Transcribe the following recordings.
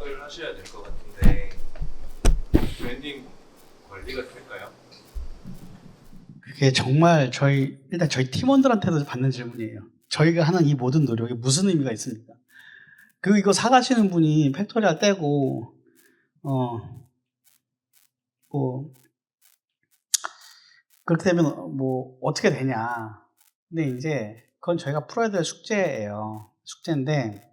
경영을 하셔야 될 것 같은데 브랜딩 관리가 될까요? 그게 정말 일단 저희 팀원들한테도 받는 질문이에요. 저희가 하는 이 모든 노력에 무슨 의미가 있습니까? 이거 사가시는 분이 팩토리아 떼고, 뭐, 그렇게 되면 뭐, 어떻게 되냐. 근데 이제, 그건 저희가 풀어야 될 숙제예요. 숙제인데,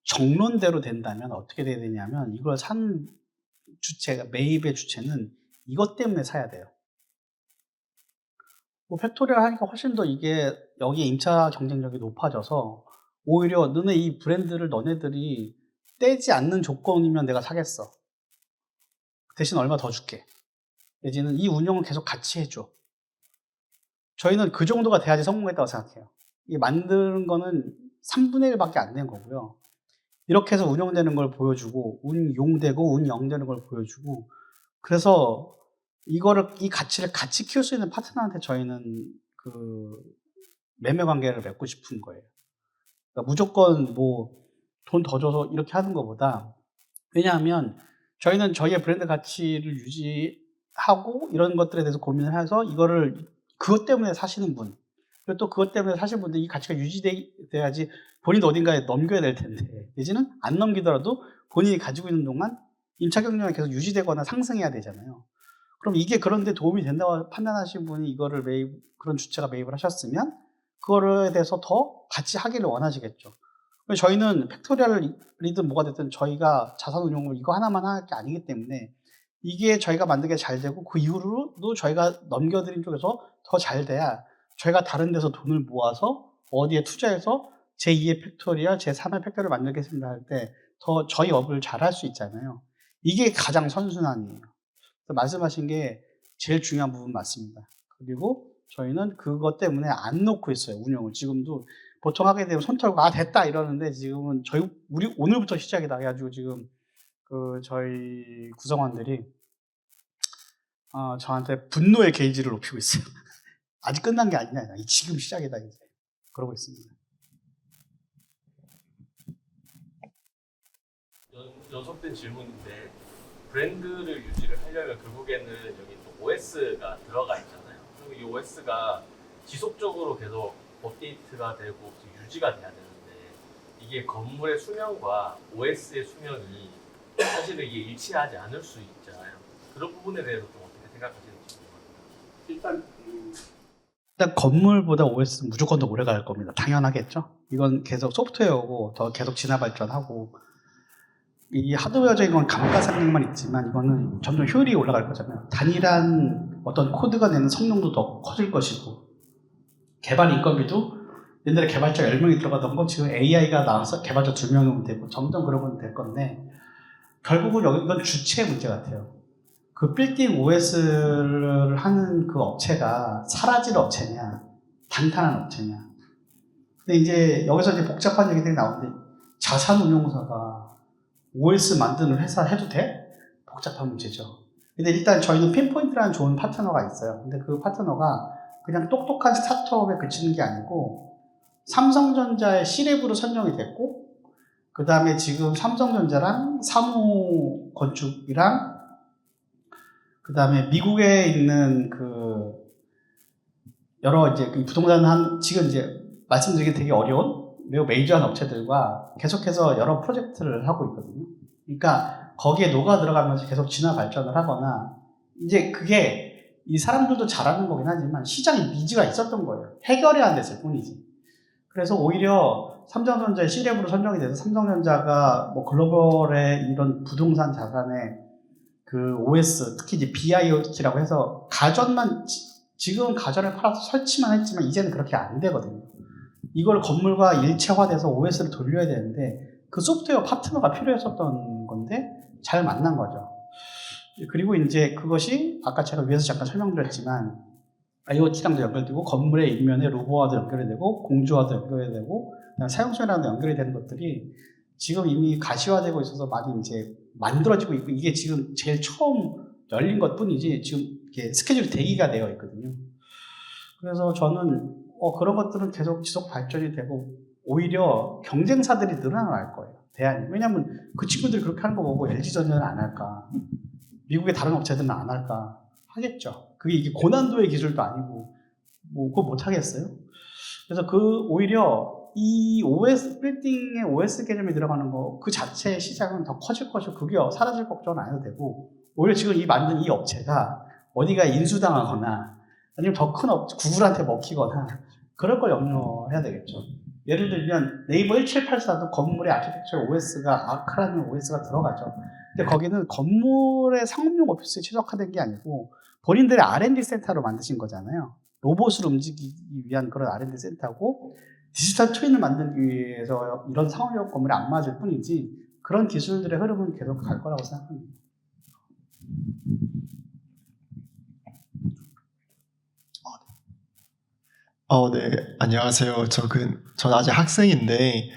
정론대로 된다면 어떻게 돼야 되냐면, 이걸 산 주체가, 매입의 주체는 이것 때문에 사야 돼요. 뭐 팩토리아 하니까 훨씬 더 이게 여기 임차 경쟁력이 높아져서 오히려 너네 이 브랜드를 너네들이 떼지 않는 조건이면 내가 사겠어. 대신 얼마 더 줄게. 내지는 이 운영을 계속 같이 해줘. 저희는 그 정도가 돼야지 성공했다고 생각해요. 이 만드는 거는 3분의 1밖에 안 된 거고요. 이렇게 해서 운영되는 걸 보여주고 운용되고 운영되는 걸 보여주고 그래서 이 가치를 같이 키울 수 있는 파트너한테 저희는 그 매매 관계를 맺고 싶은 거예요. 그러니까 무조건 뭐 돈 더 줘서 이렇게 하는 것보다 왜냐하면 저희는 저희의 브랜드 가치를 유지하고 이런 것들에 대해서 고민을 해서 이거를 그것 때문에 사시는 분 그리고 또 그것 때문에 사시는 분들 이 가치가 유지돼야지 본인 어딘가에 넘겨야 될 텐데 내지는 안 넘기더라도 본인이 가지고 있는 동안 임차 경력이 계속 유지되거나 상승해야 되잖아요. 그럼 이게 그런데 도움이 된다고 판단하신 분이 이거를 그런 주체가 매입을 하셨으면 그거에 대해서 더 같이 하기를 원하시겠죠. 저희는 팩토리얼이든 뭐가 됐든 저희가 자산 운용을 이거 하나만 할 게 아니기 때문에 이게 저희가 만들게 잘 되고 그 이후로도 저희가 넘겨드린 쪽에서 더 잘 돼야 저희가 다른 데서 돈을 모아서 어디에 투자해서 제2의 팩토리얼, 제3의 팩토리를 만들겠습니다 할 때 더 저희 업을 잘 할 수 있잖아요. 이게 가장 선순환이에요. 말씀하신 게 제일 중요한 부분 맞습니다. 그리고 저희는 그것 때문에 안 놓고 있어요, 운영을. 지금도 보통 하게 되면 손 털고 됐다 이러는데 지금은 우리 오늘부터 시작이다 해가지고 지금 저희 구성원들이 저한테 분노의 게이지를 높이고 있어요. 아직 끝난 게 아니냐, 지금 시작이다 이제 그러고 있습니다. 연속된 질문인데 브랜드를 유지를 하려면 결국에는 여기 또 OS가 들어가 있잖아요. 그리고 이 OS가 지속적으로 계속 업데이트가 되고 유지가 돼야 되는데 이게 건물의 수명과 OS의 수명이 사실은 이게 일치하지 않을 수 있잖아요. 그런 부분에 대해서 좀 어떻게 생각하시는지 궁금합니다. 일단 건물보다 OS는 무조건 더 오래 갈 겁니다. 당연하겠죠. 이건 계속 소프트웨어고 더 계속 진화 발전하고 이 하드웨어적인 건 감가상각만 있지만 이거는 점점 효율이 올라갈 거잖아요. 단일한 어떤 코드가 내는 성능도 더 커질 것이고 개발 인건비도 옛날에 개발자 10명이 들어가던 거 지금 AI가 나와서 개발자 2명이면 되고 점점 그러면 될 건데 결국은 이건 주체의 문제 같아요. 그 빌딩 OS를 하는 그 업체가 사라질 업체냐 단단한 업체냐. 근데 이제 여기서 이제 복잡한 얘기들이 나오는데 자산운용사가 OS 만드는 회사 해도 돼? 복잡한 문제죠. 근데 일단 저희는 핀포인트라는 좋은 파트너가 있어요. 근데 그 파트너가 그냥 똑똑한 스타트업에 그치는 게 아니고 삼성전자의 C랩으로 선정이 됐고 그 다음에 지금 삼성전자랑 사무건축이랑 그 다음에 미국에 있는 여러 이제 부동산 지금 이제 말씀드리기 되게 어려운 매우 메이저한 업체들과 계속해서 여러 프로젝트를 하고 있거든요. 그러니까 거기에 녹아 들어가면서 계속 진화 발전을 하거나 이제 그게 이 사람들도 잘하는 거긴 하지만 시장에 니즈가 있었던 거예요. 해결이 안 됐을 뿐이지. 그래서 오히려 삼성전자의 C랩으로 선정이 돼서 삼성전자가 뭐 글로벌의 이런 부동산 자산의 그 OS, 특히 이제 BIOT라고 해서 지금은 가전을 팔아서 설치만 했지만 이제는 그렇게 안 되거든요. 이걸 건물과 일체화돼서 OS를 돌려야 되는데 그 소프트웨어 파트너가 필요했었던 건데 잘 만난 거죠. 그리고 이제 그것이 아까 제가 위에서 잠깐 설명드렸지만 IoT랑도 연결되고 건물의 인면에 로보와도 연결이 되고 공조와도 연결이 되고 사용소랑도 연결이 되는 것들이 지금 이미 가시화되고 있어서 많이 이제 만들어지고 있고 이게 지금 제일 처음 열린 것 뿐이지 지금 이게 스케줄이 대기가 되어 있거든요. 그래서 저는 그런 것들은 계속 지속 발전이 되고 오히려 경쟁사들이 늘어날 거예요. 대안이. 왜냐하면 그 친구들이 그렇게 하는 거 보고 LG전자는 안 할까? 미국의 다른 업체들은 안 할까? 하겠죠. 그게 이게 고난도의 기술도 아니고 뭐 그거 못 하겠어요. 그래서 그 오히려 이 OS 빌딩에 OS 개념이 들어가는 거 그 자체의 시장은 더 커질 것이고 그게 사라질 걱정은 안 해도 되고 오히려 지금 이 만든 이 업체가 어디가 인수당하거나 아니면 더 큰 구글한테 먹히거나 그럴 걸 염려해야 되겠죠. 예를 들면 네이버 1784도 건물의 아키텍처 OS가 아크라는 OS가 들어가죠. 근데 거기는 건물의 상업용 오피스에 최적화된 게 아니고 본인들의 R&D 센터로 만드신 거잖아요. 로봇을 움직이기 위한 그런 R&D 센터고 디지털 트윈을 만들기 위해서 이런 상업용 건물에 안 맞을 뿐이지 그런 기술들의 흐름은 계속 갈 거라고 생각합니다. 네, 안녕하세요. 전 아직 학생인데,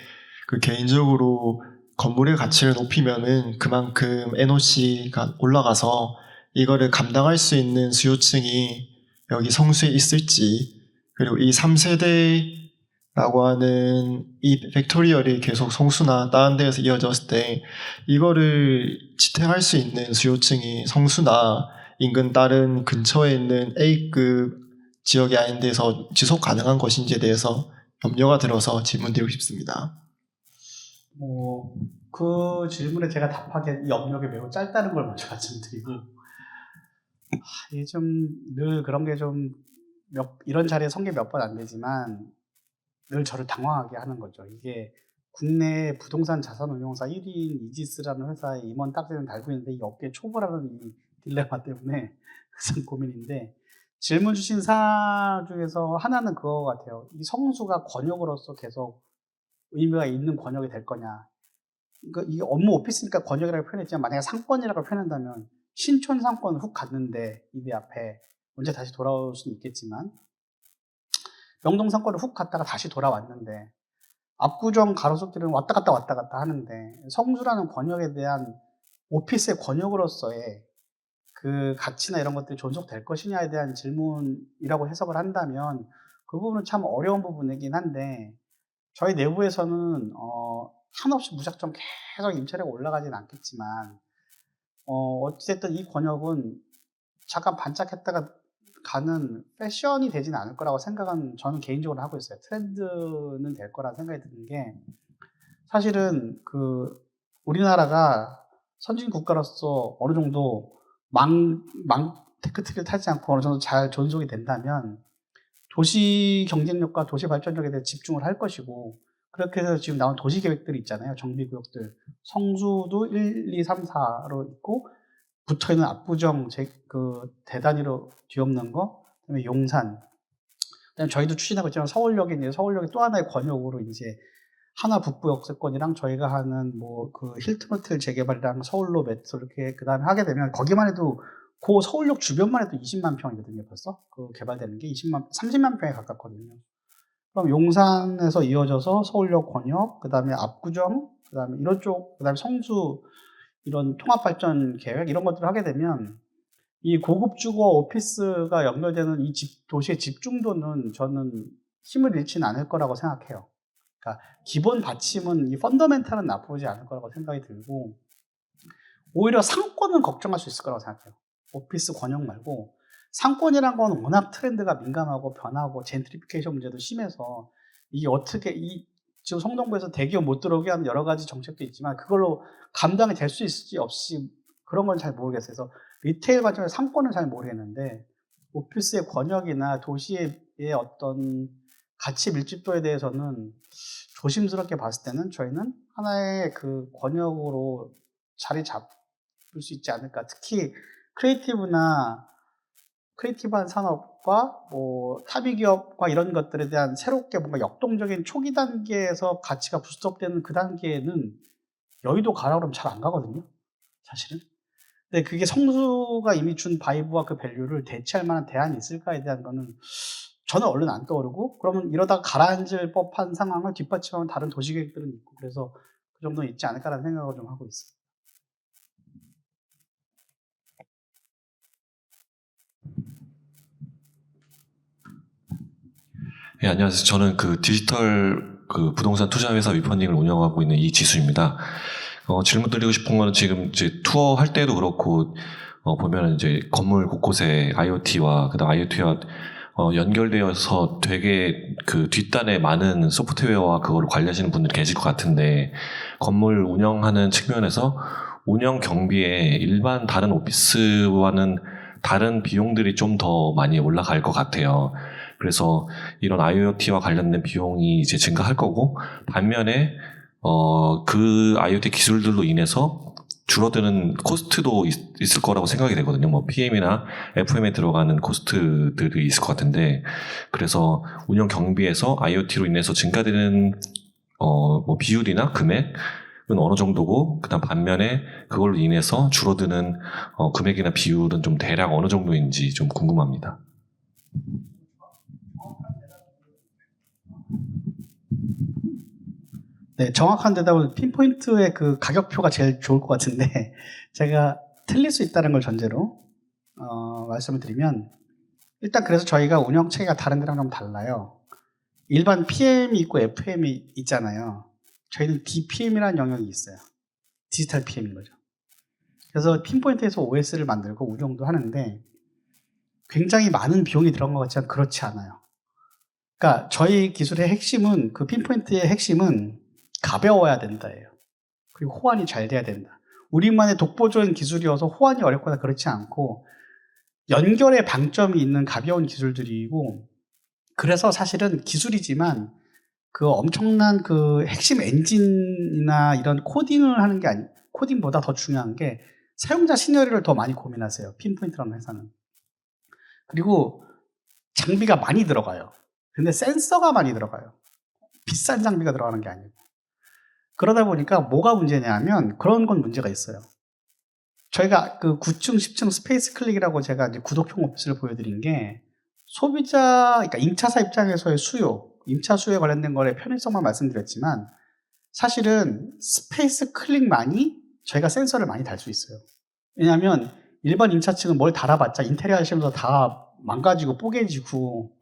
개인적으로 건물의 가치를 높이면은 그만큼 NOC가 올라가서 이거를 감당할 수 있는 수요층이 여기 성수에 있을지, 그리고 이 3세대라고 하는 이 팩토리얼이 계속 성수나 다른 데에서 이어졌을 때, 이거를 지탱할 수 있는 수요층이 성수나 인근 다른 근처에 있는 A급 지역이 아닌 데서 지속 가능한 것인지에 대해서 염려가 들어서 질문드리고 싶습니다. 그 질문에 제가 답하기엔 이 업력이 매우 짧다는 걸 먼저 말씀드리고, 좀 늘 그런 게 좀 이런 자리에 선 게 몇 번 안 되지만 늘 저를 당황하게 하는 거죠. 이게 국내 부동산 자산운용사 1위인 이지스라는 회사에 임원 딱지는 달고 있는데 이 업계 초보라는 이 딜레마 때문에 참 고민인데 질문 주신 사안 중에서 하나는 그거 같아요. 이 성수가 권역으로서 계속 의미가 있는 권역이 될 거냐. 그러니까 이게 업무 오피스니까 권역이라고 표현했지만 만약에 상권이라고 표현한다면 신촌 상권 훅 갔는데 이대 앞에 언제 다시 돌아올 수는 있겠지만 명동 상권을 훅 갔다가 다시 돌아왔는데 압구정 가로수길은 왔다 갔다 하는데 성수라는 권역에 대한 오피스의 권역으로서의 그 가치나 이런 것들이 존속될 것이냐에 대한 질문이라고 해석을 한다면 그 부분은 참 어려운 부분이긴 한데 저희 내부에서는 한없이 무작정 계속 임차료가 올라가진 않겠지만 어찌됐든 이 권역은 잠깐 반짝했다가 가는 패션이 되진 않을 거라고 생각은 저는 개인적으로 하고 있어요. 트렌드는 될 거라 생각이 드는 게 사실은 우리나라가 선진 국가로서 어느 정도 테크트리를 타지 않고 어느 정도 잘 존속이 된다면 도시 경쟁력과 도시 발전력에 대해 집중을 할 것이고 그렇게 해서 지금 나온 도시 계획들이 있잖아요. 정비구역들. 성수도 1, 2, 3, 4로 있고 붙어 있는 압구정 대단위로 뒤엎는 거, 그다음에 용산. 그다음에 저희도 추진하고 있지만 서울역이 또 하나의 권역으로 이제 하나 북부 역세권이랑 저희가 하는 힐튼 호텔 재개발이랑 서울로 메트로 이렇게 그다음에 하게 되면 거기만 해도 그 서울역 주변만 해도 20만 평이거든요. 벌써 개발되는 게 30만 평에 가깝거든요. 그럼 용산에서 이어져서 서울역 권역, 그다음에 압구정, 그다음에 이런 쪽, 그다음에 성수 이런 통합발전 계획 이런 것들을 하게 되면 이 고급 주거 오피스가 연결되는 이 도시의 집중도는 저는 힘을 잃지는 않을 거라고 생각해요. 그러니까 기본 받침은 이 펀더멘탈은 나쁘지 않을 거라고 생각이 들고 오히려 상권은 걱정할 수 있을 거라고 생각해요. 오피스 권역 말고 상권이란 건 워낙 트렌드가 민감하고 변하고 젠트리피케이션 문제도 심해서 이게 어떻게 지금 성동구에서 대기업 못 들어오게 하는 여러 가지 정책도 있지만 그걸로 감당이 될 수 있을지 없이 그런 건 잘 모르겠어요. 그래서 리테일 관점에서 상권은 잘 모르겠는데 오피스의 권역이나 도시의 어떤 가치 밀집도에 대해서는 조심스럽게 봤을 때는 저희는 하나의 그 권역으로 자리 잡을 수 있지 않을까. 특히 크리에이티브한 산업과 타비 기업과 이런 것들에 대한 새롭게 뭔가 역동적인 초기 단계에서 가치가 부스트업되는 그 단계에는 여의도 가라 그러면 잘 안 가거든요. 사실은. 근데 그게 성수가 이미 준 바이브와 그 밸류를 대체할 만한 대안이 있을까에 대한 거는 저는 얼른 안 떠오르고 그러면 이러다가 가라앉을 법한 상황을 뒷받침하는 다른 도시계획들은 있고 그래서 그 정도는 있지 않을까라는 생각을 좀 하고 있어요. 네, 안녕하세요. 저는 디지털 그 부동산 투자회사 위펀딩을 운영하고 있는 이지수입니다. 질문 드리고 싶은 거는 지금 이제 투어 할 때도 그렇고 보면은 이제 건물 곳곳에 IoT와 그다음 IoT와 연결되어서 되게 그 뒷단에 많은 소프트웨어와 그거를 관리하시는 분들이 계실 것 같은데 건물 운영하는 측면에서 운영 경비에 일반 다른 오피스와는 다른 비용들이 좀 더 많이 올라갈 것 같아요. 그래서 이런 IoT와 관련된 비용이 이제 증가할 거고 반면에 그 IoT 기술들로 인해서 줄어드는 코스트도 있을 거라고 생각이 되거든요. 뭐 PM이나 FM에 들어가는 코스트들이 있을 것 같은데 그래서 운영 경비에서 IoT로 인해서 증가되는 뭐 비율이나 금액은 어느 정도고 그다음 반면에 그걸로 인해서 줄어드는 금액이나 비율은 좀 대략 어느 정도인지 좀 궁금합니다. 네, 정확한 대답은 핀포인트의 그 가격표가 제일 좋을 것 같은데 제가 틀릴 수 있다는 걸 전제로 말씀을 드리면 일단 그래서 저희가 운영 체계가 다른 데랑 좀 달라요. 일반 PM이 있고 FM이 있잖아요. 저희는 DPM이라는 영역이 있어요. 디지털 PM인 거죠. 그래서 핀포인트에서 OS를 만들고 운영도 하는데 굉장히 많은 비용이 들어간 것 같지만 그렇지 않아요. 그러니까 저희 기술의 핵심은 그 핀포인트의 핵심은 가벼워야 된다예요. 그리고 호환이 잘 돼야 된다. 우리만의 독보적인 기술이어서 호환이 어렵거나 그렇지 않고 연결에 방점이 있는 가벼운 기술들이고 그래서 사실은 기술이지만 그 엄청난 그 핵심 엔진이나 이런 코딩을 하는 게 아니 코딩보다 더 중요한 게 사용자 시나리오를 더 많이 고민하세요. 핀포인트라는 회사는. 그리고 장비가 많이 들어가요. 근데 센서가 많이 들어가요. 비싼 장비가 들어가는 게 아니고. 그러다 보니까 뭐가 문제냐면 그런 건 문제가 있어요. 저희가 그 9층, 10층 스페이스 클릭이라고 제가 이제 구독형 오피스를 보여드린 게 소비자, 그러니까 임차사 입장에서의 수요, 임차 수요에 관련된 거에 편의성만 말씀드렸지만 사실은 스페이스 클릭만이 저희가 센서를 많이 달 수 있어요. 왜냐하면 일반 임차층은 뭘 달아봤자 인테리어 하시면서 다 망가지고 뽀개지고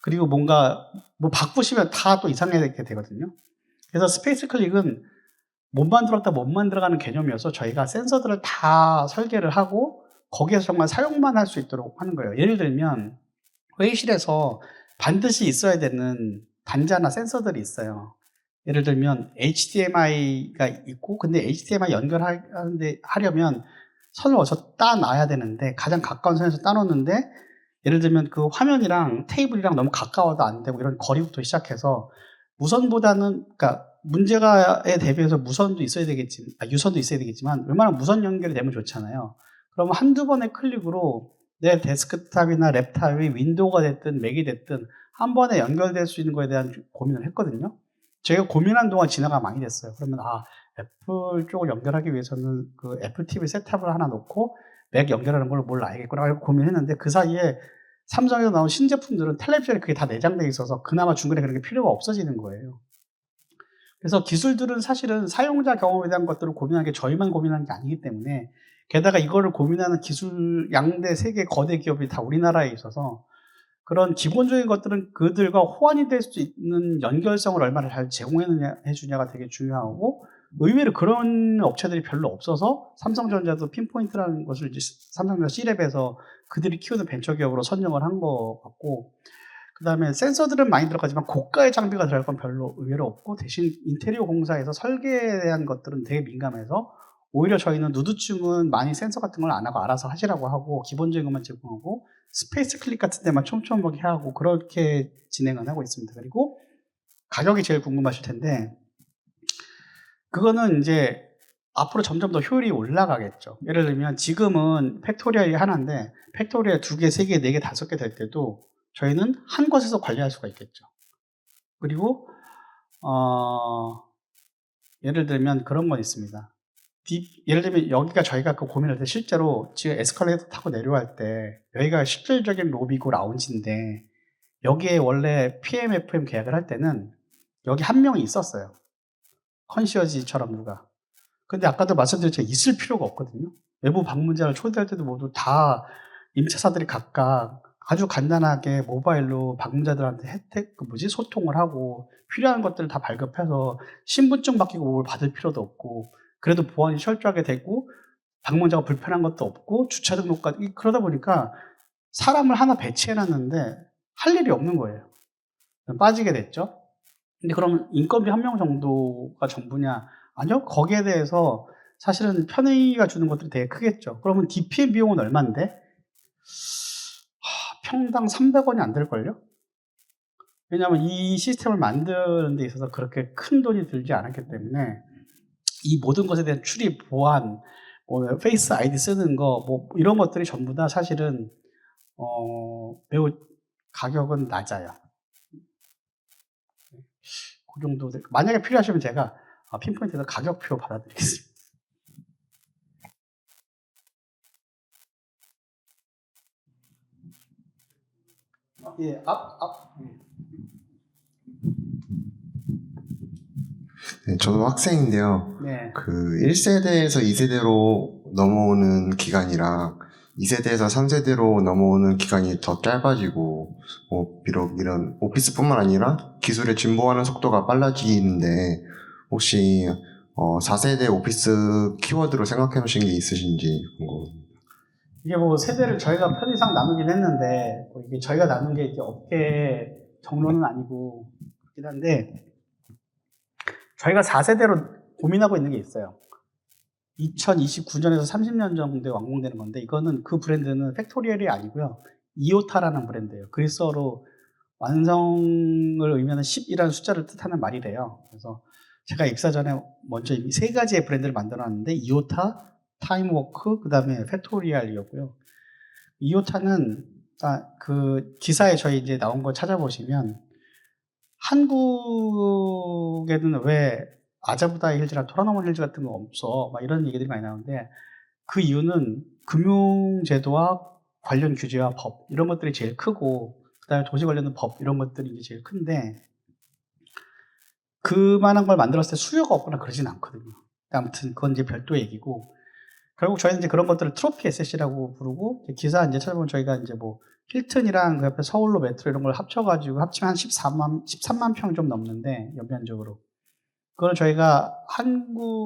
그리고 뭔가 뭐 바꾸시면 다 또 이상하게 되거든요. 그래서 스페이스 클릭은 못 만들었다 못 만들어가는 개념이어서 저희가 센서들을 다 설계를 하고 거기에서 정말 사용만 할 수 있도록 하는 거예요. 예를 들면 회의실에서 반드시 있어야 되는 단자나 센서들이 있어요. 예를 들면 HDMI가 있고 근데 HDMI 하려면 선을 어디서 따놔야 되는데 가장 가까운 선에서 따놓는데 예를 들면 그 화면이랑 테이블이랑 너무 가까워도 안 되고 이런 거리부터 시작해서 무선보다는 그러니까 문제가에 대비해서 무선도 있어야 되겠지만 유선도 있어야 되겠지만 얼마나 무선 연결이 되면 좋잖아요. 그러면 한두 번의 클릭으로 내 데스크탑이나 랩탑이 윈도우가 됐든 맥이 됐든 한 번에 연결될 수 있는 거에 대한 고민을 했거든요. 제가 고민한 동안 진화가 많이 됐어요. 그러면 애플 쪽을 연결하기 위해서는 그 애플 TV 셋탑을 하나 놓고 맥 연결하는 걸 뭘 알겠구나 하고 고민했는데 그 사이에 삼성에서 나온 신제품들은 텔레비전에 그게 다 내장되어 있어서 그나마 중간에 그런 게 필요가 없어지는 거예요. 그래서 기술들은 사실은 사용자 경험에 대한 것들을 고민하는 게 저희만 고민하는 게 아니기 때문에 게다가 이거를 고민하는 기술 양대 세계 거대 기업이 다 우리나라에 있어서 그런 기본적인 것들은 그들과 호환이 될 수 있는 연결성을 얼마나 잘 제공해주냐가 되게 중요하고 의외로 그런 업체들이 별로 없어서 삼성전자도 핀포인트라는 것을 이제 삼성전자 C랩에서 그들이 키우는 벤처기업으로 선정을 한 것 같고 그 다음에 센서들은 많이 들어가지만 고가의 장비가 들어갈 건 별로 의외로 없고 대신 인테리어 공사에서 설계에 대한 것들은 되게 민감해서 오히려 저희는 누드층은 많이 센서 같은 걸 안 하고 알아서 하시라고 하고 기본적인 것만 제공하고 스페이스 클릭 같은 데만 촘촘하게 하고 그렇게 진행을 하고 있습니다. 그리고 가격이 제일 궁금하실 텐데 그거는 이제 앞으로 점점 더 효율이 올라가겠죠. 예를 들면 지금은 팩토리얼이 하나인데 팩토리얼 2개, 3개, 4개, 5개 될 때도 저희는 한 곳에서 관리할 수가 있겠죠. 그리고 예를 들면 그런 건 있습니다. 예를 들면 여기가 저희가 그 고민할 때 실제로 지금 에스컬레이터 타고 내려갈 때 여기가 실질적인 로비고 라운지인데 여기에 원래 PM, FM 계약을 할 때는 여기 한 명이 있었어요. 컨시어지처럼 누가. 근데 아까도 말씀드렸지만 있을 필요가 없거든요. 외부 방문자를 초대할 때도 모두 다 임차사들이 각각 아주 간단하게 모바일로 방문자들한테 혜택, 소통을 하고 필요한 것들을 다 발급해서 신분증 바뀌고 뭘 받을 필요도 없고 그래도 보안이 철저하게 되고 방문자가 불편한 것도 없고 주차 등록까지 그러다 보니까 사람을 하나 배치해놨는데 할 일이 없는 거예요. 빠지게 됐죠. 근데 그러면 인건비 한 명 정도가 전부냐? 아니요. 거기에 대해서 사실은 편의가 주는 것들이 되게 크겠죠. 그러면 DPM 비용은 얼마인데? 평당 300원이 안 될걸요? 왜냐하면 이 시스템을 만드는 데 있어서 그렇게 큰 돈이 들지 않았기 때문에 이 모든 것에 대한 출입, 보안, 페이스 아이디 쓰는 거, 이런 것들이 전부 다 사실은 매우 가격은 낮아요. 그 정도. 만약에 필요하시면 제가 핀포인트에서 가격표 받아드리겠습니다. 예, 네, 저도 학생인데요. 네. 그 1세대에서 2세대로 넘어오는 기간이랑 2세대에서 3세대로 넘어오는 기간이 더 짧아지고, 비록 이런 오피스뿐만 아니라 기술의 진보하는 속도가 빨라지는데, 혹시 4세대 오피스 키워드로 생각해 놓으신 게 있으신지 궁금합니다. 이게 세대를 저희가 편의상 나누긴 했는데, 이게 저희가 나눈 게 이제 업계 정로는 아니고, 그렇긴 한데, 저희가 4세대로 고민하고 있는 게 있어요. 2029년에서 30년 정도에 완공되는 건데, 이거는 그 브랜드는 팩토리얼이 아니고요. 이오타라는 브랜드예요. 그리스어로 완성을 의미하는 10이라는 숫자를 뜻하는 말이래요. 그래서 제가 입사 전에 먼저 이미 3가지의 브랜드를 만들어 놨는데, 이오타, 타임워크, 그 다음에 팩토리얼이었고요. 이오타는, 그 기사에 저희 이제 나온 거 찾아보시면, 한국에는 왜 아자부다 힐즈랑 토라노몬 힐즈 같은 거 없어? 막 이런 얘기들이 많이 나오는데, 그 이유는 금융제도와 관련 규제와 법, 이런 것들이 제일 크고, 그 다음에 도시 관련된 법, 이런 것들이 이제 제일 큰데, 그만한 걸 만들었을 때 수요가 없거나 그러진 않거든요. 아무튼 그건 이제 별도 얘기고, 결국 저희는 이제 그런 것들을 트로피 SS라고 부르고, 기사 이제 찾아보면 저희가 이제 힐튼이랑 그 옆에 서울로 메트로 이런 걸 합쳐가지고 합치면 한 13만 평 좀 넘는데, 연면적으로. 그걸 저희가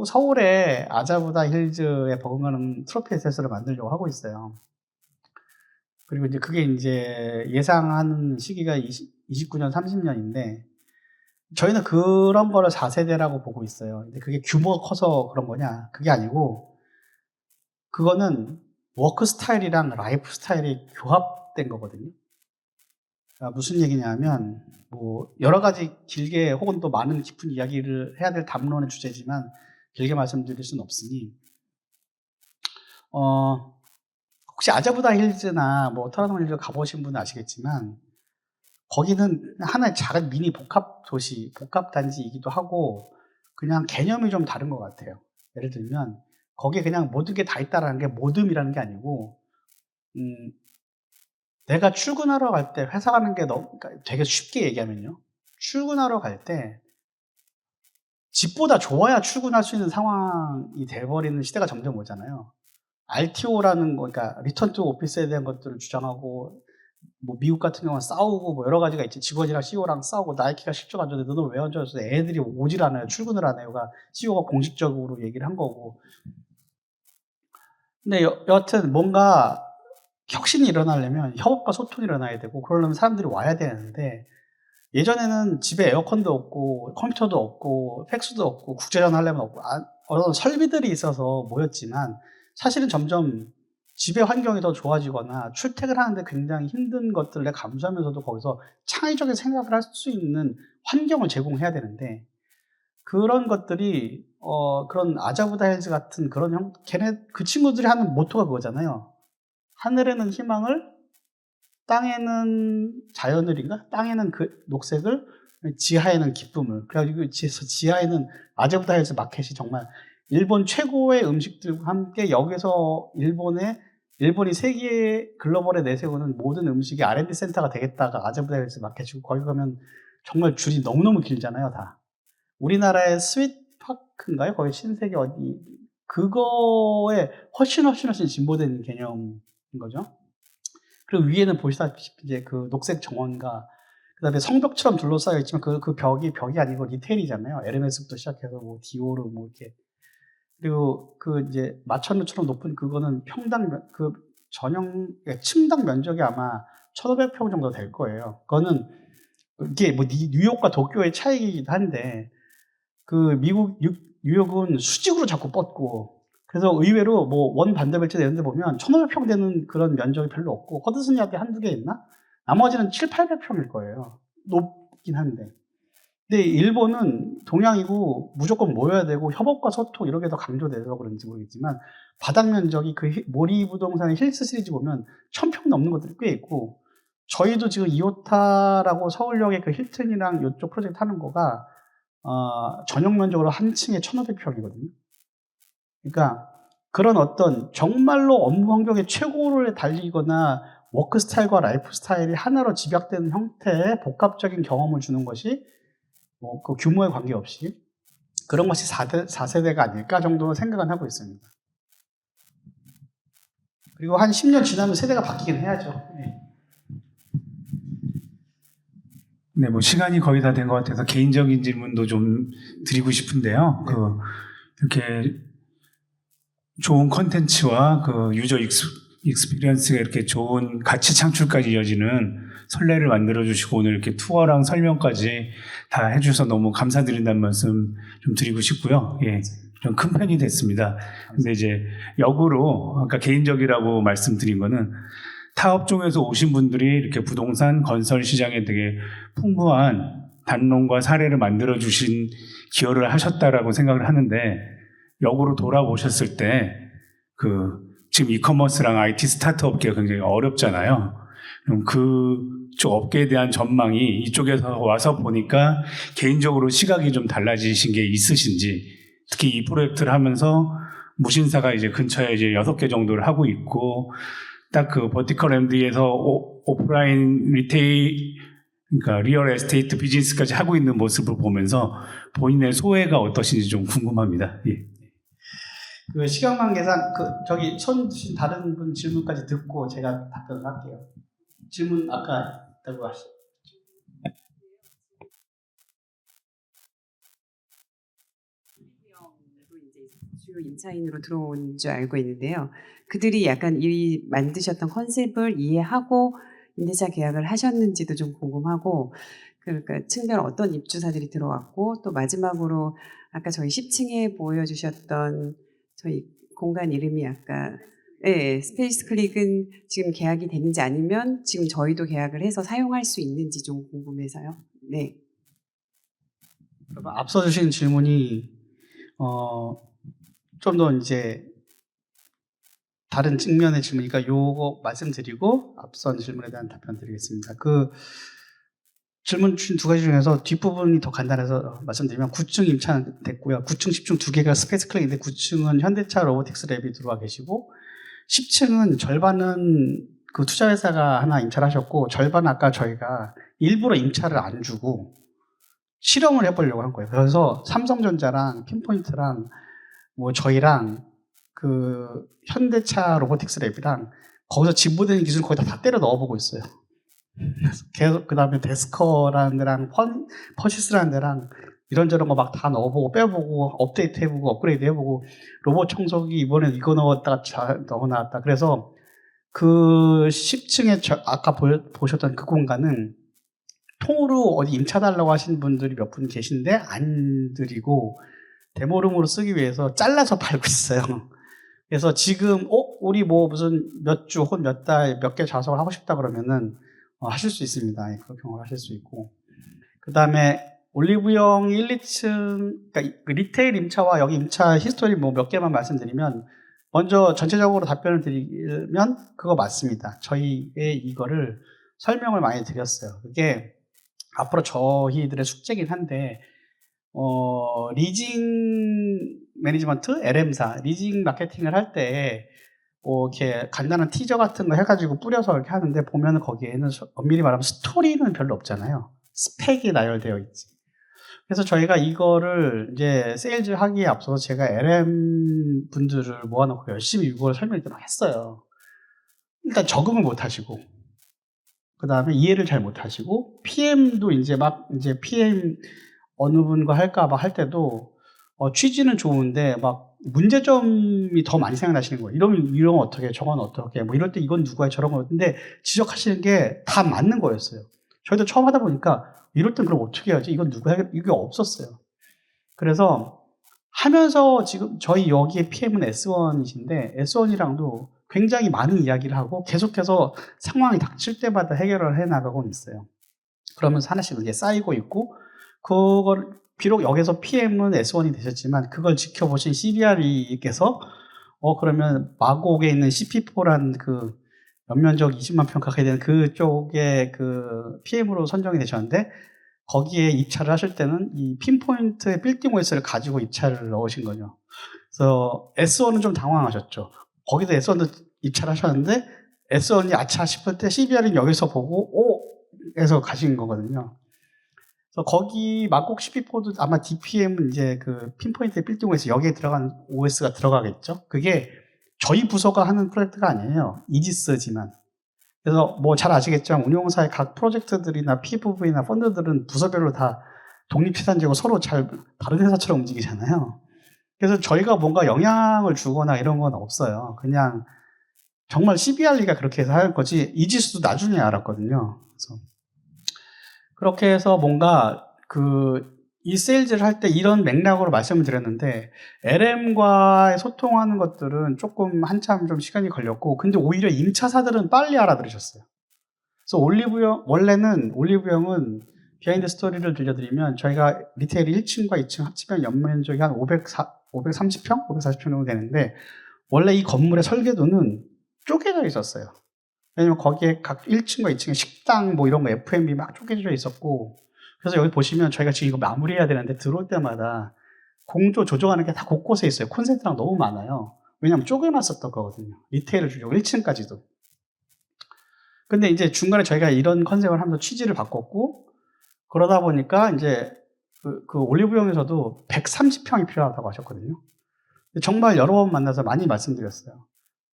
서울의 아자부다 힐즈에 버금가는 트로피 SS를 만들려고 하고 있어요. 그리고 이제 그게 이제 예상하는 시기가 29년, 30년인데, 저희는 그런 거를 4세대라고 보고 있어요. 근데 그게 규모가 커서 그런 거냐? 그게 아니고, 그거는 워크 스타일이랑 라이프 스타일이 교합된 거거든요. 그러니까 무슨 얘기냐면, 여러 가지 길게 혹은 또 많은 깊은 이야기를 해야 될 담론의 주제지만, 길게 말씀드릴 수는 없으니, 혹시 아자부다 힐즈나 토라노몬 힐즈 가보신 분은 아시겠지만, 거기는 하나의 작은 미니 복합 도시, 복합 단지이기도 하고, 그냥 개념이 좀 다른 것 같아요. 예를 들면, 거기에 그냥 모든 게 다 있다라는 게 모듬이라는 게 아니고, 내가 출근하러 갈 때 회사 가는 게 그러니까 되게 쉽게 얘기하면요. 출근하러 갈 때 집보다 좋아야 출근할 수 있는 상황이 돼버리는 시대가 점점 오잖아요. RTO라는 거, 그러니까 리턴 투 오피스에 대한 것들을 주장하고, 미국 같은 경우는 싸우고 여러 가지가 있지. 직원이랑 CEO랑 싸우고 나이키가 실적 안 좋은데 너는 왜 안 좋아서 애들이 오질 않아요. 출근을 안 해요가 CEO가 공식적으로 얘기를 한 거고. 근데 여하튼 뭔가 혁신이 일어나려면 협업과 소통이 일어나야 되고 그러려면 사람들이 와야 되는데 예전에는 집에 에어컨도 없고 컴퓨터도 없고 팩스도 없고 국제전화 하려면 없고 어떤 설비들이 있어서 모였지만 사실은 점점 집의 환경이 더 좋아지거나 출퇴근하는데 굉장히 힘든 것들을 감수하면서도 거기서 창의적인 생각을 할 수 있는 환경을 제공해야 되는데 그런 것들이 그런 아자부다 힐즈 같은 그런 그 친구들이 하는 모토가 그거잖아요. 하늘에는 희망을, 땅에는 자연을인가? 땅에는 그 녹색을, 지하에는 기쁨을. 그래가지고 지하에는 아자부다 힐즈 마켓이 정말 일본 최고의 음식들과 함께 여기서 일본이 세계 글로벌에 내세우는 모든 음식의 R&D 센터가 되겠다가 아자부다 힐즈 마켓이고 거기 가면 정말 줄이 너무너무 길잖아요, 다. 우리나라의 스윗파크인가요? 거기 신세계 어디 그거에 훨씬 진보된 개념인 거죠. 그리고 위에는 보시다시피 이제 그 녹색 정원과 그다음에 성벽처럼 둘러싸여 있지만 그 벽이 아니고 리테일이잖아요. 에르메스부터 시작해서 뭐 디오르 뭐 이렇게. 그리고 그 이제 마천루처럼 높은 그거는 그 전용 층당 면적이 아마 1,500평 정도 될 거예요. 그거는 이게 뭐 뉴욕과 도쿄의 차이이기도 한데 그 뉴욕은 수직으로 자꾸 뻗고 그래서 의외로 뭐 원 반대벨트 이런 데 보면 1,500평 되는 그런 면적이 별로 없고 허드슨 야드 한두 개 있나? 나머지는 700~800평일 거예요. 높긴 한데. 근데 일본은 동양이고 무조건 모여야 되고 협업과 소통 이런 게 더 강조돼서 그런지 모르겠지만 바닥 면적이 그 모리 부동산의 힐스 시리즈 보면 1,000평 넘는 것들이 꽤 있고 저희도 지금 이오타라고 서울역의 그 힐튼이랑 이쪽 프로젝트 하는 거가 전용 면적으로 한 층에 1,500평이거든요. 그러니까 그런 어떤 정말로 업무 환경의 최고를 달리거나 워크 스타일과 라이프 스타일이 하나로 집약되는 형태의 복합적인 경험을 주는 것이 뭐 그 규모에 관계없이 그런 것이 4세대가 아닐까 정도 생각은 하고 있습니다. 그리고 한 10년 지나면 세대가 바뀌긴 해야죠. 네. 네, 뭐 시간이 거의 다 된 것 같아서 개인적인 질문도 좀 드리고 싶은데요. 이렇게 좋은 컨텐츠와 그 유저 익스피리언스가 이렇게 좋은 가치 창출까지 이어지는 선례를 만들어주시고 오늘 이렇게 투어랑 설명까지 다 해주셔서 너무 감사드린다는 말씀 좀 드리고 싶고요. 예, 좀 큰 편이 됐습니다. 근데 이제 역으로 아까 개인적이라고 말씀드린 거는 타 업종에서 오신 분들이 이렇게 부동산 건설 시장에 되게 풍부한 담론과 사례를 만들어주신 기여를 하셨다라고 생각을 하는데 역으로 돌아보셨을 때 지금 이커머스랑 IT 스타트 업계가 굉장히 어렵잖아요. 그럼 그쪽 업계에 대한 전망이 이쪽에서 와서 보니까 개인적으로 시각이 좀 달라지신 게 있으신지, 특히 이 프로젝트를 하면서 무신사가 이제 근처에 이제 6개 정도를 하고 있고, 딱 그 버티컬 MD에서 오프라인 리테일, 그러니까 리얼 에스테이트 비즈니스까지 하고 있는 모습을 보면서 본인의 소회가 어떠신지 좀 궁금합니다. 예. 그 시간만 계산, 저기 손 드신 다른 분 질문까지 듣고 제가 답변을 할게요. 질문 아까 있다고 하시죠. 주요 임차인으로 들어온 줄 알고 있는데요. 그들이 약간 이 만드셨던 컨셉을 이해하고 임대차 계약을 하셨는지도 좀 궁금하고, 그러니까 층별 어떤 입주사들이 들어왔고, 또 마지막으로 아까 저희 10층에 보여주셨던 저희 공간 이름이 아까 스페이스 클릭은 지금 계약이 되는지 아니면 지금 저희도 계약을 해서 사용할 수 있는지 좀 궁금해서요. 네. 앞서 주신 질문이 좀 더 이제 다른 측면의 질문이니까 요거 말씀드리고 앞선 질문에 대한 답변 드리겠습니다. 그 질문 주신 두 가지 중에서 뒷부분이 더 간단해서 말씀드리면 9층 임차됐고요. 9층, 10층 두 개가 스페이스 클릭인데 9층은 현대차 로보틱스 랩이 들어와 계시고 10층은 절반은 그 투자회사가 하나 임차를 하셨고 절반은 아까 저희가 일부러 임차를 안 주고 실험을 해보려고 한 거예요. 그래서 삼성전자랑 핀포인트랑 뭐 저희랑 그 현대차 로보틱스 랩이랑 거기서 진보되는 기술 거의 다 때려 넣어보고 있어요. 계속 그 다음에 데스커라는 데랑 퍼시스라는 데랑 이런저런 거 막 다 넣어보고 빼보고 업데이트 해보고 업그레이드 해보고 로봇 청소기 이번엔 이거 넣었다가 넣어 놨다. 그래서 그 10층에 아까 보셨던 그 공간은 통으로 어디 임차 달라고 하신 분들이 몇 분 계신데 안 드리고 데모룸으로 쓰기 위해서 잘라서 팔고 있어요. 그래서 지금 우리 뭐 무슨 몇 주 혹은 몇 달 몇 개 좌석을 하고 싶다 그러면은 하실 수 있습니다. 그렇게 하실 수 있고 그 다음에 올리브영 1, 2층 그러니까 리테일 임차와 여기 임차 히스토리 뭐 몇 개만 말씀드리면 먼저 전체적으로 답변을 드리면 그거 맞습니다. 저희의 이거를 설명을 많이 드렸어요. 그게 앞으로 저희들의 숙제긴 한데 리징 매니지먼트, LM사, 리징 마케팅을 할 때 이렇게 간단한 티저 같은 거 해가지고 뿌려서 이렇게 하는데 보면은 거기에는 엄밀히 말하면 스토리는 별로 없잖아요. 스펙이 나열되어 있지. 그래서 저희가 이거를 이제 세일즈 하기에 앞서서 제가 LM 분들을 모아놓고 열심히 이걸 설명을 좀 했어요. 일단 적응을 못 하시고 그 다음에 이해를 잘 못하시고 PM도 이제 PM 어느 분과 할까 막 할 때도 취지는 좋은데 막 문제점이 더 많이 생각나시는 거예요. 이러면 어떻게, 저건 어떻게, 뭐 이럴 때 이건 누가 해, 저런 거. 근데 지적하시는 게 다 맞는 거였어요. 저희도 처음 하다 보니까 이럴 땐 그럼 어떻게 해야지? 이건 누가 해? 이게 없었어요. 그래서 하면서 지금 저희 여기에 PM은 S1이신데 S1이랑도 굉장히 많은 이야기를 하고 계속해서 상황이 닥칠 때마다 해결을 해 나가고 있어요. 그러면서 하나씩 이게 쌓이고 있고, 그걸 비록 여기서 PM은 S1이 되셨지만 그걸 지켜보신 CBRE께서 그러면 마곡에 있는 CP4란 그 연면적 20만 평 가까이 되는 그쪽에 그 PM으로 선정이 되셨는데, 거기에 입찰을 하실 때는 이 핀포인트의 빌딩 OS를 가지고 입찰을 넣으신 거죠. 그래서 S1은 좀 당황하셨죠. 거기도 S1도 입찰하셨는데 S1이 아차 싶을 때 CBR은 여기서 보고 해서 가신 거거든요. 그래서 거기 막곡 CP4도 아마 DPM은 이제 그 핀포인트 빌딩 OS 여기에 들어간 OS가 들어가겠죠. 그게 저희 부서가 하는 프로젝트가 아니에요. 이지스지만. 그래서 뭐 잘 아시겠지만 운용사의 각 프로젝트들이나 PV나 펀드들은 부서별로 다 독립재산제고 서로 잘 다른 회사처럼 움직이잖아요. 그래서 저희가 뭔가 영향을 주거나 이런 건 없어요. 그냥 정말 CBRE가 그렇게 해서 할 거지, 이지스도 나중에 알았거든요. 그래서 그렇게 해서 뭔가 이 세일즈를 할 때 이런 맥락으로 말씀을 드렸는데, LM과의 소통하는 것들은 조금 한참 좀 시간이 걸렸고, 근데 오히려 임차사들은 빨리 알아들으셨어요. 그래서 원래는 올리브영은 비하인드 스토리를 들려드리면, 저희가 리테일 1층과 2층 합치면 연면적이 한 530평? 540평 정도 되는데, 원래 이 건물의 설계도는 쪼개져 있었어요. 왜냐면 거기에 각 1층과 2층에 식당 뭐 이런 거 F&B 막 쪼개져 있었고, 그래서 여기 보시면 저희가 지금 이거 마무리해야 되는데 들어올 때마다 공조 조정하는 게 다 곳곳에 있어요. 콘센트랑 너무 많아요. 왜냐면 쪼개놨었던 거거든요. 리테일을 주려고 1층까지도. 근데 이제 중간에 저희가 이런 컨셉을 하면서 취지를 바꿨고, 그러다 보니까 이제 그 올리브영에서도 130평이 필요하다고 하셨거든요. 정말 여러 번 만나서 많이 말씀드렸어요.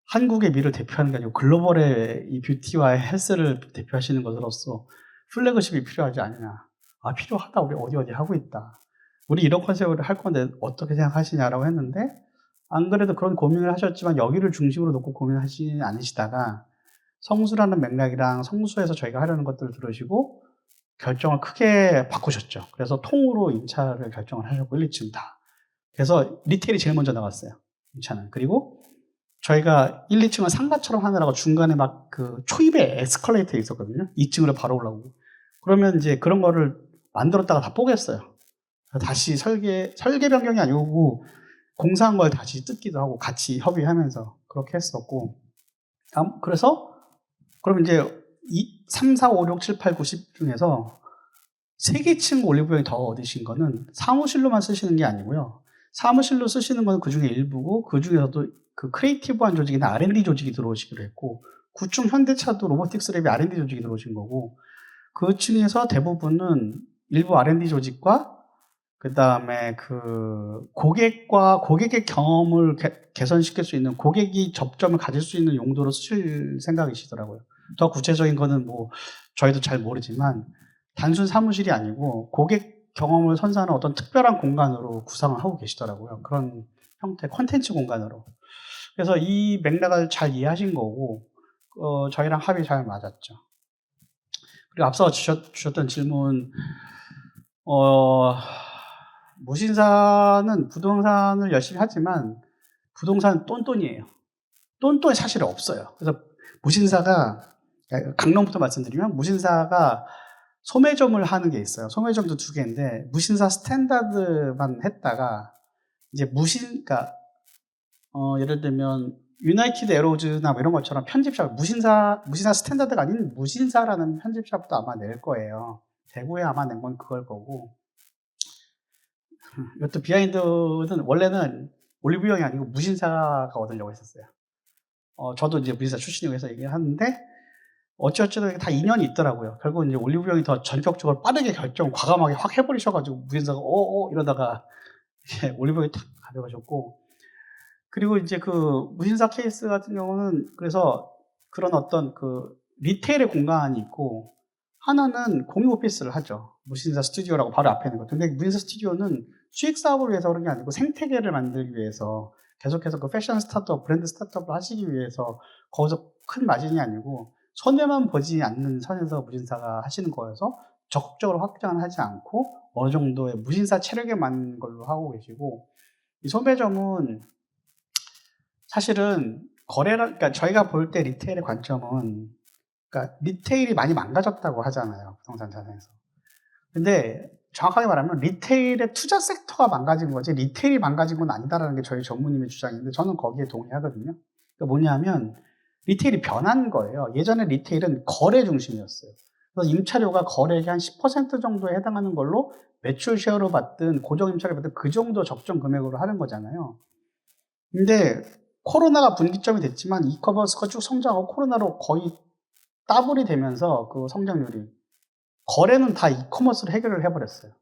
한국의 미를 대표하는 게 아니고 글로벌의 이 뷰티와 헬스를 대표하시는 것으로서 플래그십이 필요하지 않느냐. 필요하다. 우리 어디 하고 있다. 우리 이런 컨셉으로 할 건데 어떻게 생각하시냐라고 했는데, 안 그래도 그런 고민을 하셨지만 여기를 중심으로 놓고 고민하시지 않으시다가 성수라는 맥락이랑 성수에서 저희가 하려는 것들을 들으시고 결정을 크게 바꾸셨죠. 그래서 통으로 임차를 결정을 하셨고 1, 2층 다. 그래서 리테일이 제일 먼저 나갔어요. 임차는. 그리고 저희가 1, 2층을 상가처럼 하느라고 중간에 막 그 초입에 에스컬레이터 있었거든요. 2층으로 바로 올라오고. 그러면 이제 그런 거를 만들었다가 다 뽀갰어요. 다시 설계 변경이 아니고 공사한 걸 다시 뜯기도 하고 같이 협의하면서 그렇게 했었고. 그래서 그럼 이제 3, 4, 5, 6, 7, 8, 9, 10 중에서 3개층 올리브영이 더 얻으신 거는 사무실로만 쓰시는 게 아니고요. 사무실로 쓰시는 건 그 중에 일부고, 그 중에서도 그 크리에이티브한 조직이나 R&D 조직이 들어오시기로 했고, 9층 현대차도 로보틱스 랩이 R&D 조직이 들어오신 거고, 그 층에서 대부분은 일부 R&D 조직과 그 다음에 그 고객의 경험을 개선시킬 수 있는, 고객이 접점을 가질 수 있는 용도로 쓰실 생각이시더라고요. 더 구체적인 거는 뭐 저희도 잘 모르지만 단순 사무실이 아니고 고객 경험을 선사하는 어떤 특별한 공간으로 구상을 하고 계시더라고요. 그런 형태 콘텐츠 공간으로. 그래서 이 맥락을 잘 이해하신 거고, 저희랑 합이 잘 맞았죠. 그리고 앞서 주셨던 질문, 무신사는 부동산을 열심히 하지만 부동산은 똔똔이에요. 똔똔이 사실 없어요. 그래서 무신사가, 강론부터 말씀드리면 무신사가 소매점을 하는 게 있어요. 소매점도 2개인데 무신사 스탠다드만 했다가 이제 그러니까 예를 들면 유나이티드 에로즈나 뭐 이런 것처럼 편집샵, 무신사 스탠다드가 아닌 무신사라는 편집샵도 아마 낼 거예요. 대구에 아마 낸 건 그걸 거고. 이것도 비하인드는 원래는 올리브영이 아니고 무신사가 얻으려고 했었어요. 저도 이제 무신사 출신이고 해서 얘기를 하는데, 어찌어찌도 다 인연이 있더라고요. 결국 이제 올리브영이 더 전격적으로 빠르게 과감하게 확 해버리셔가지고 무신사가 이러다가 이제 올리브영이 탁 가져가셨고, 그리고 이제 그 무신사 케이스 같은 경우는 그래서 그런 어떤 그 리테일의 공간이 있고 하나는 공유 오피스를 하죠. 무신사 스튜디오라고 바로 앞에 있는 거. 근데 무신사 스튜디오는 수익 사업을 위해서 그런 게 아니고 생태계를 만들기 위해서 계속해서 그 패션 스타트업, 브랜드 스타트업을 하시기 위해서 거기서 큰 마진이 아니고 손해만 보지 않는 선에서 무신사가 하시는 거여서 적극적으로 확장을 하지 않고 어느 정도의 무신사 체력에만 걸로 하고 계시고, 이 소매점은 사실은 그러니까 저희가 볼 때 리테일의 관점은, 그러니까 리테일이 많이 망가졌다고 하잖아요, 부동산 자산에서. 근데 정확하게 말하면 리테일의 투자 섹터가 망가진 거지 리테일이 망가진 건 아니다라는 게 저희 전무님의 주장인데 저는 거기에 동의하거든요. 그러니까 뭐냐면 리테일이 변한 거예요. 예전에 리테일은 거래 중심이었어요. 그래서 임차료가 거래액의 한 10% 정도에 해당하는 걸로 매출 쉐어로 받든 고정 임차료 받든 그 정도 적정 금액으로 하는 거잖아요. 근데 코로나가 분기점이 됐지만 이커머스가 쭉 성장하고 코로나로 거의 더블이 되면서 그 성장률이, 거래는 다 이커머스로 해결을 해버렸어요.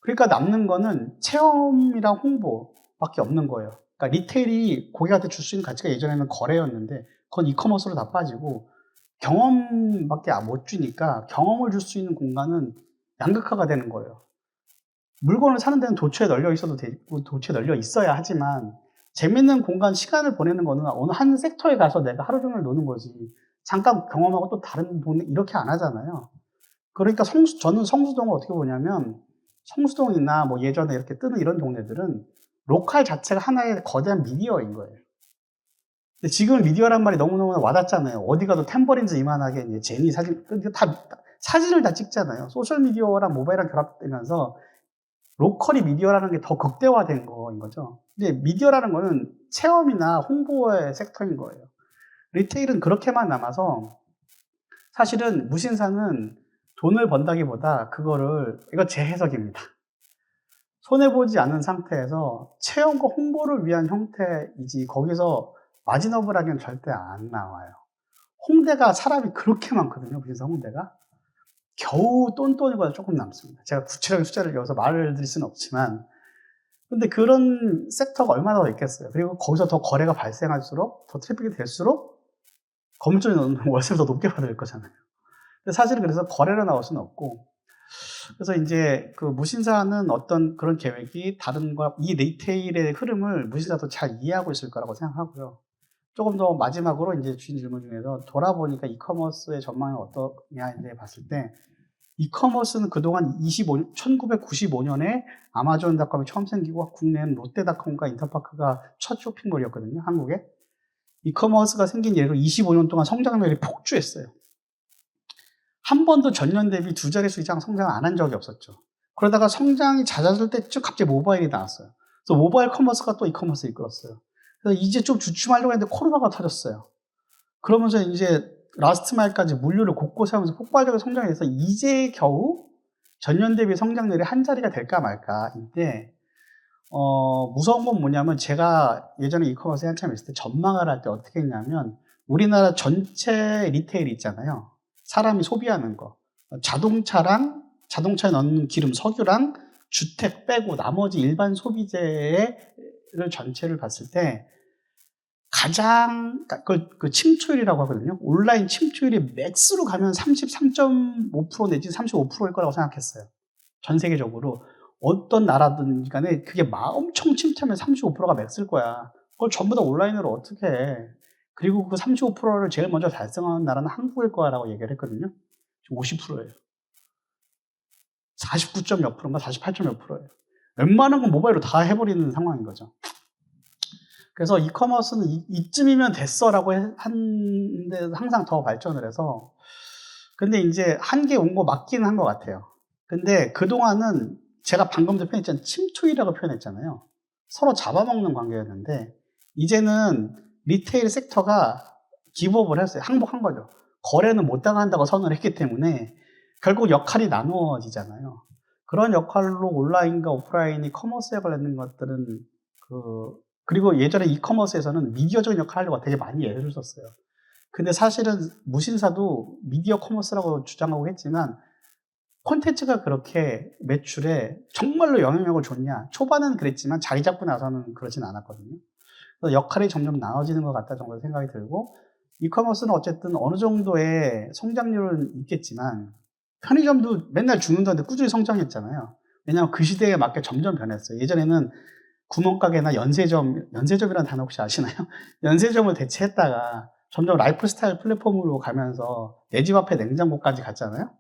그러니까 남는 거는 체험이랑 홍보밖에 없는 거예요. 그러니까 리테일이 고객한테 줄 수 있는 가치가 예전에는 거래였는데 그건 이커머스로 다 빠지고 경험밖에 못 주니까 경험을 줄 수 있는 공간은 양극화가 되는 거예요. 물건을 사는 데는 도처에 널려 있어도 되고 도처에 널려 있어야 하지만 재밌는 공간, 시간을 보내는 거는 어느 한 섹터에 가서 내가 하루 종일 노는 거지 잠깐 경험하고 또 다른 동네 이렇게 안 하잖아요. 그러니까 저는 성수동을 어떻게 보냐면 성수동이나 뭐 예전에 이렇게 뜨는 이런 동네들은 로컬 자체가 하나의 거대한 미디어인 거예요. 근데 지금 미디어란 말이 너무너무 와닿잖아요. 어디 가도 탬버린즈 이만하게 이제 제니 사진, 사진을 다 찍잖아요. 소셜미디어랑 모바일이랑 결합되면서 로컬이 미디어라는 게 더 극대화된 거인 거죠. 근데 미디어라는 거는 체험이나 홍보의 섹터인 거예요. 리테일은 그렇게만 남아서 사실은 무신사는 돈을 번다기보다 이거 제 해석입니다. 손해보지 않은 상태에서 체험과 홍보를 위한 형태이지 거기서 마진업을하기는 절대 안 나와요. 홍대가 사람이 그렇게 많거든요. 무신사 홍대가. 겨우 똔똔이보다 조금 남습니다. 제가 구체적인 숫자를 여기서 말을 드릴 수는 없지만 근데 그런 섹터가 얼마나 더 있겠어요. 그리고 거기서 더 거래가 발생할수록 더 트래픽이 될수록 건물주는 월세를 더 높게 받을 거잖아요. 근데 사실은 그래서 거래로 나올 수는 없고, 그래서 이제 그 무신사는 어떤 그런 계획이 이 리테일의 흐름을 무신사도 잘 이해하고 있을 거라고 생각하고요. 조금 더 마지막으로 이제 주신 질문 중에서 돌아보니까 이커머스의 전망이 어떠냐 이제 봤을 때 이커머스는 그동안 1995년에 아마존닷컴이 처음 생기고 국내는 롯데닷컴과 인터파크가 첫 쇼핑몰이었거든요, 한국에. 이커머스가 생긴 예로 25년 동안 성장률이 폭주했어요. 한 번도 전년 대비 2자릿수 이상 성장을 안 한 적이 없었죠. 그러다가 성장이 잦아들 때쯤 갑자기 모바일이 나왔어요. 그래서 모바일 커머스가 또 이커머스를 이끌었어요. 그래서 이제 좀 주춤하려고 했는데 코로나가 터졌어요. 그러면서 이제 라스트 마일까지 물류를 곳곳에 하면서 폭발적인 성장이 돼서 이제 겨우 전년 대비 성장률이 한 자리가 될까 말까인데, 무서운 건 뭐냐면 제가 예전에 이커머스에 한참 있을 때 전망을 할 때 어떻게 했냐면 우리나라 전체 리테일이 있잖아요. 사람이 소비하는 거. 자동차에 넣는 기름, 석유랑 주택 빼고 나머지 일반 소비재를 전체를 봤을 때 가장 그 침투율이라고 하거든요. 온라인 침투율이 맥스로 가면 33.5% 내지 35%일 거라고 생각했어요. 전 세계적으로 어떤 나라든 간에 그게 엄청 침투하면 35%가 맥스일 거야. 그걸 전부 다 온라인으로 어떻게 해. 그리고 그 35%를 제일 먼저 달성하는 나라는 한국일 거라고 얘기를 했거든요. 50%예요. 49점 몇 프로인가 48점 몇 프로예요. 웬만한 건 모바일로 다 해버리는 상황인 거죠. 그래서 이커머스는 이쯤이면 됐어라고 하는데 항상 더 발전을 해서, 근데 이제 한계 온 거 맞기는 한 것 같아요. 근데 그동안은 제가 방금도 표현했잖아요. 침투율이라고 표현했잖아요. 서로 잡아먹는 관계였는데 이제는 리테일 섹터가 기브업을 했어요. 항복한 거죠. 거래는 못 당한다고 선언을 했기 때문에 결국 역할이 나누어지잖아요. 그런 역할로 온라인과 오프라인이 커머스에 관련된 것들은 그리고 예전에 이커머스에서는 미디어적인 역할을 하려고 되게 많이 애를 썼어요. 근데 사실은 무신사도 미디어 커머스라고 주장하고 했지만 콘텐츠가 그렇게 매출에 정말로 영향력을 줬냐? 초반은 그랬지만 자리 잡고 나서는 그러진 않았거든요. 그래서 역할이 점점 나눠지는 것 같다 정도 생각이 들고, 이커머스는 어쨌든 어느 정도의 성장률은 있겠지만 편의점도 맨날 죽는다는데 꾸준히 성장했잖아요. 왜냐하면 그 시대에 맞게 점점 변했어요. 예전에는 구멍가게나 연세점이라는 단어 혹시 아시나요? 연세점을 대체했다가 점점 라이프스타일 플랫폼으로 가면서 내 집 앞에 냉장고까지 갔잖아요.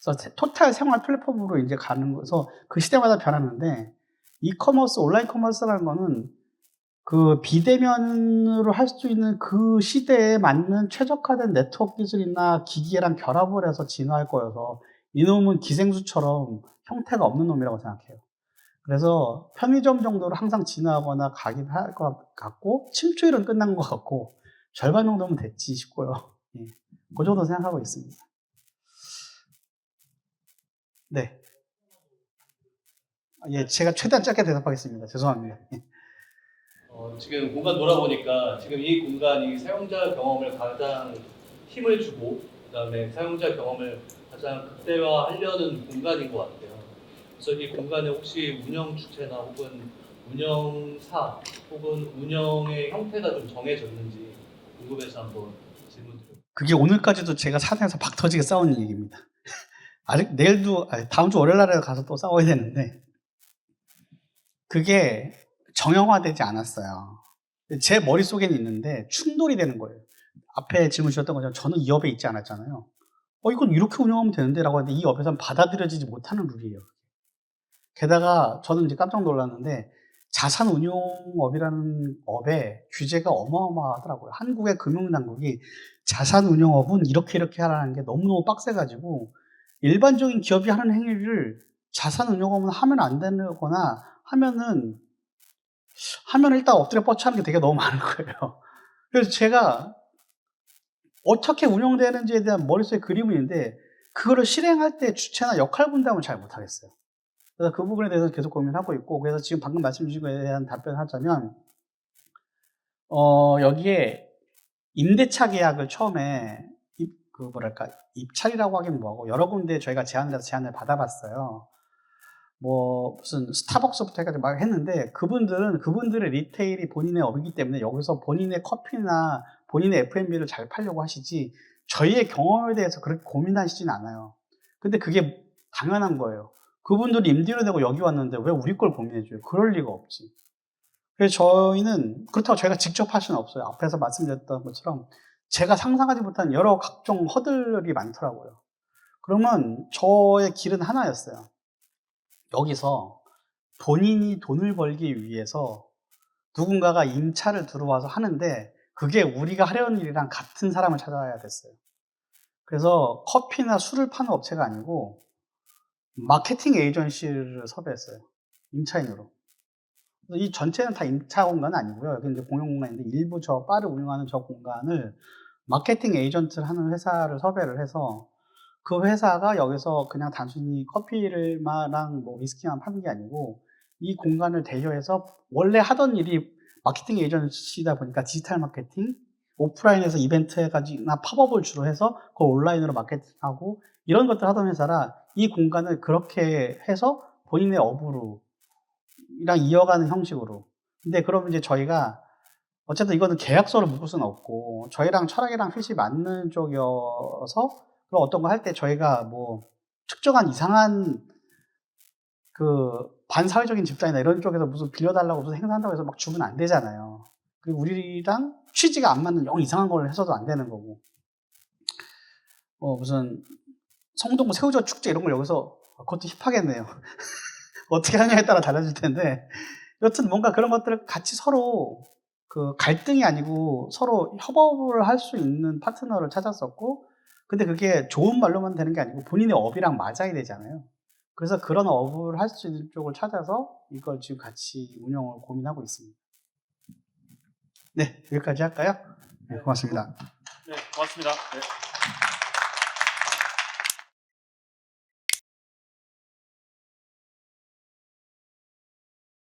그래서 토탈 생활 플랫폼으로 이제 가는 거서 그 시대마다 변하는데 이커머스, 온라인 커머스라는 거는 그 비대면으로 할 수 있는 그 시대에 맞는 최적화된 네트워크 기술이나 기기랑 결합을 해서 진화할 거여서 이놈은 기생수처럼 형태가 없는 놈이라고 생각해요. 그래서 편의점 정도로 항상 진화하거나 가긴 할 것 같고 침투율은 끝난 것 같고 절반 정도면 됐지 싶고요. 예, 그 정도 생각하고 있습니다. 네. 예, 제가 최대한 짧게 대답하겠습니다. 죄송합니다. 예. 지금 공간 돌아보니까 지금 이 공간이 사용자 경험을 가장 힘을 주고 그다음에 사용자 경험을 가장 극대화하려는 공간인 것 같아요. 그래서 이 공간에 혹시 운영 주체나 혹은 운영사 혹은 운영의 형태가 좀 정해져 있는지 궁금해서 한번 질문드려요. 그게 오늘까지도 제가 사내에서 박 터지게 싸우는 얘기입니다. 아직 내일도, 다음 주 월요일 날에 가서 또 싸워야 되는데, 그게 정형화되지 않았어요. 제 머릿속에는 있는데 충돌이 되는 거예요. 앞에 질문 주셨던 것처럼 저는 이 업에 있지 않았잖아요. 이건 이렇게 운영하면 되는데 라고 하는데 이 업에서는 받아들여지지 못하는 룰이에요. 게다가 저는 이제 깜짝 놀랐는데 자산운용업이라는 업에 규제가 어마어마하더라고요. 한국의 금융당국이 자산운용업은 이렇게 하라는 게 너무너무 빡세가지고 일반적인 기업이 하는 행위를 자산운용업은 하면 안 되거나 하면은 일단 엎드려 뻗쳐하는 게 되게 너무 많은 거예요. 그래서 제가 어떻게 운영되는지에 대한 머릿속에 그림은 있는데 그거를 실행할 때 주체나 역할 분담을 잘 못하겠어요. 그래서 그 부분에 대해서 계속 고민하고 있고, 그래서 지금 방금 말씀 주신 거에 대한 답변을 하자면 여기에 임대차 계약을 처음에 입찰이라고 하긴 뭐하고 여러 군데 저희가 제안을 받아봤어요. 뭐 무슨 스타벅스부터 해가지고 막 했는데 그분들의 리테일이 본인의 업이기 때문에 여기서 본인의 커피나 본인의 F&B를 잘 팔려고 하시지 저희의 경험에 대해서 그렇게 고민하시진 않아요. 근데 그게 당연한 거예요. 그분들이 임대료 내고 여기 왔는데 왜 우리 걸 고민해줘요? 그럴 리가 없지. 그래서 저희는 그렇다고 저희가 직접 할 수는 없어요. 앞에서 말씀드렸던 것처럼 제가 상상하지 못한 여러 각종 허들이 많더라고요. 그러면 저의 길은 하나였어요. 여기서 본인이 돈을 벌기 위해서 누군가가 임차를 들어와서 하는데 그게 우리가 하려는 일이랑 같은 사람을 찾아야 됐어요. 그래서 커피나 술을 파는 업체가 아니고 마케팅 에이전시를 섭외했어요. 임차인으로. 이 전체는 다 임차 공간은 아니고요. 여기 이제 공용 공간인데 일부 저 바를 운영하는 저 공간을 마케팅 에이전트를 하는 회사를 섭외를 해서 그 회사가 여기서 그냥 단순히 커피를랑 뭐 위스키만 파는 게 아니고 이 공간을 대여해서 원래 하던 일이 마케팅 에이전시다 보니까 디지털 마케팅, 오프라인에서 이벤트 해가지고나 팝업을 주로 해서 그걸 온라인으로 마케팅하고 이런 것들 하던 회사라 이 공간을 그렇게 해서 본인의 업으로 이랑 이어가는 형식으로. 근데 그러면 이제 저희가 어쨌든 이거는 계약서를 묶을 수는 없고 저희랑 철학이랑 핏이 맞는 쪽이어서 그럼 어떤 거 할 때 저희가 뭐 특정한 이상한 그 반사회적인 집단이나 이런 쪽에서 무슨 빌려달라고 무슨 행사한다고 해서 막 주면 안 되잖아요. 그리고 우리랑 취지가 안 맞는 영 이상한 걸 해서도 안 되는 거고. 무슨 성동 새우젓 축제 이런 걸 여기서 그것도 힙하겠네요. 어떻게 하냐에 따라 달라질 텐데 여튼 뭔가 그런 것들을 같이 서로 그 갈등이 아니고 서로 협업을 할 수 있는 파트너를 찾았었고 근데 그게 좋은 말로만 되는 게 아니고 본인의 업이랑 맞아야 되잖아요. 그래서 그런 업을 할 수 있는 쪽을 찾아서 이걸 지금 같이 운영을 고민하고 있습니다. 네, 여기까지 할까요? 네, 고맙습니다. 네, 고맙습니다. 네.